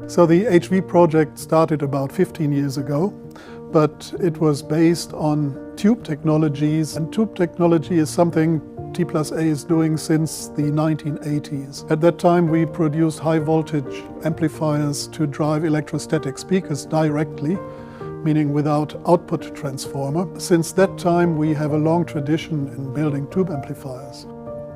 So the HV project started about 15 years ago, but it was based on tube technologies, and tube technology is something T+A is doing since the 1980s. At that time we produced high voltage amplifiers to drive electrostatic speakers directly, meaning without output transformer. Since that time we have a long tradition in building tube amplifiers.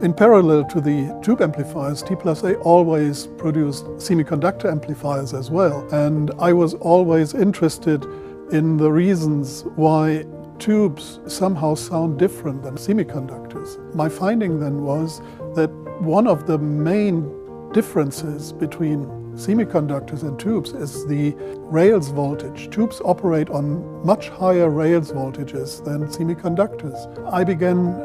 In parallel to the tube amplifiers, T+A always produced semiconductor amplifiers as well. And I was always interested in the reasons why tubes somehow sound different than semiconductors. My finding then was that one of the main differences between semiconductors and tubes is the rails voltage. Tubes operate on much higher rails voltages than semiconductors. I began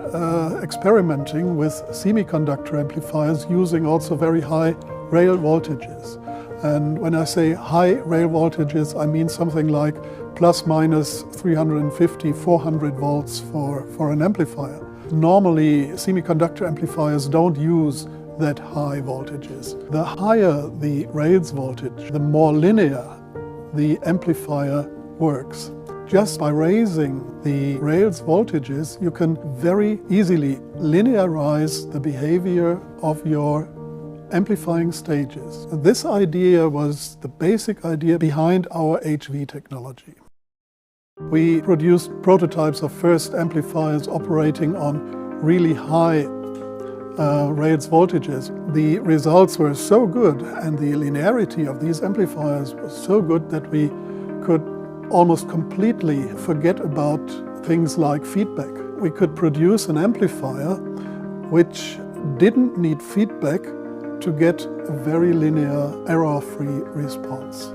experimenting with semiconductor amplifiers using also very high rail voltages. And when I say high rail voltages, I mean something like plus minus 350, 400 volts for an amplifier. Normally, semiconductor amplifiers don't use that high voltages. The higher the rails voltage, the more linear the amplifier works. Just by raising the rails voltages, you can very easily linearize the behavior of your amplifying stages. This idea was the basic idea behind our HV technology. We produced prototypes of first amplifiers operating on really high rails voltages. The results were so good and the linearity of these amplifiers was so good that we could almost completely forget about things like feedback. We could produce an amplifier which didn't need feedback to get a very linear, error-free response.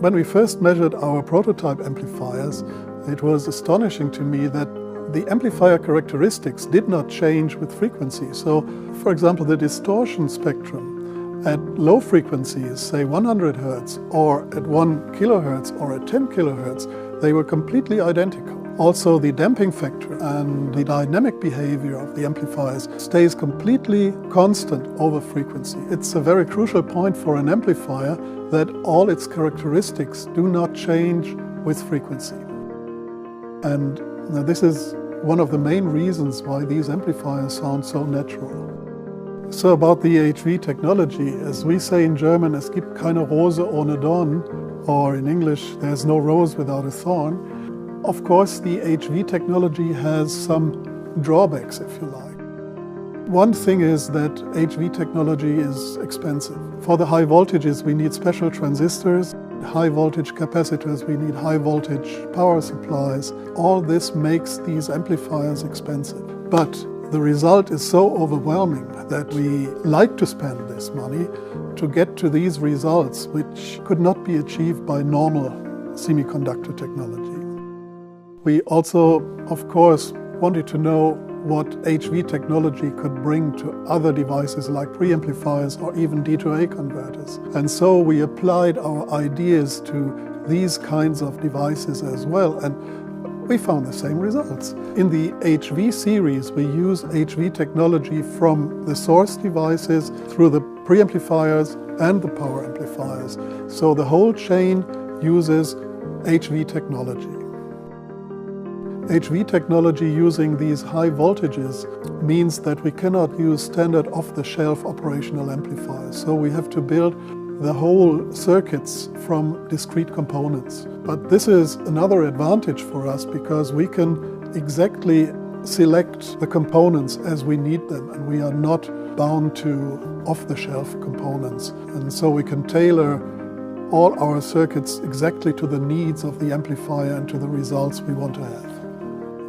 When we first measured our prototype amplifiers, it was astonishing to me that the amplifier characteristics did not change with frequency. So, for example, the distortion spectrum at low frequencies, say 100 Hz, or at 1 kHz or at 10 kHz, they were completely identical. Also, the damping factor and the dynamic behavior of the amplifiers stays completely constant over frequency. It's a very crucial point for an amplifier that all its characteristics do not change with frequency. And now this is one of the main reasons why these amplifiers sound so natural. So about the HV technology, as we say in German, es gibt keine Rose ohne Dorn, or in English, there's no rose without a thorn. Of course, the HV technology has some drawbacks, if you like. One thing is that HV technology is expensive. For the high voltages, we need special transistors. High voltage capacitors, we need high voltage power supplies. All this makes these amplifiers expensive. But the result is so overwhelming that we like to spend this money to get to these results, which could not be achieved by normal semiconductor technology. We also, of course, wanted to know what HV technology could bring to other devices like preamplifiers or even D2A converters. And so we applied our ideas to these kinds of devices as well, and we found the same results. In the HV series, we use HV technology from the source devices through the preamplifiers and the power amplifiers. So the whole chain uses HV technology. HV technology using these high voltages means that we cannot use standard off-the-shelf operational amplifiers. So we have to build the whole circuits from discrete components. But this is another advantage for us because we can exactly select the components as we need them, and we are not bound to off-the-shelf components. And so we can tailor all our circuits exactly to the needs of the amplifier and to the results we want to have.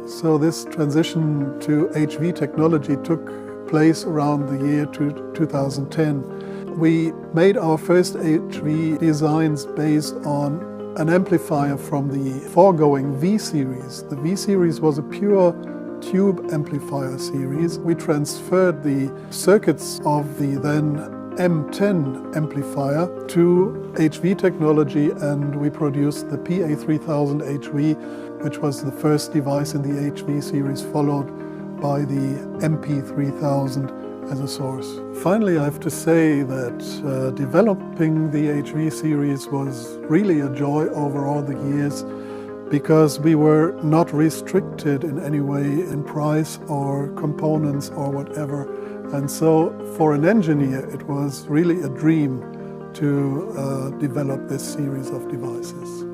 So this transition to HV technology took place around the year 2010. We made our first HV designs based on an amplifier from the foregoing V series. The V series was a pure tube amplifier series. We transferred the circuits of the then M10 amplifier to HV technology, and we produced the PA3000 HV, which was the first device in the HV series, followed by the MP3000 as a source. Finally, I have to say that developing the HV series was really a joy over all the years, because we were not restricted in any way in price or components or whatever. And so for an engineer, it was really a dream to develop this series of devices.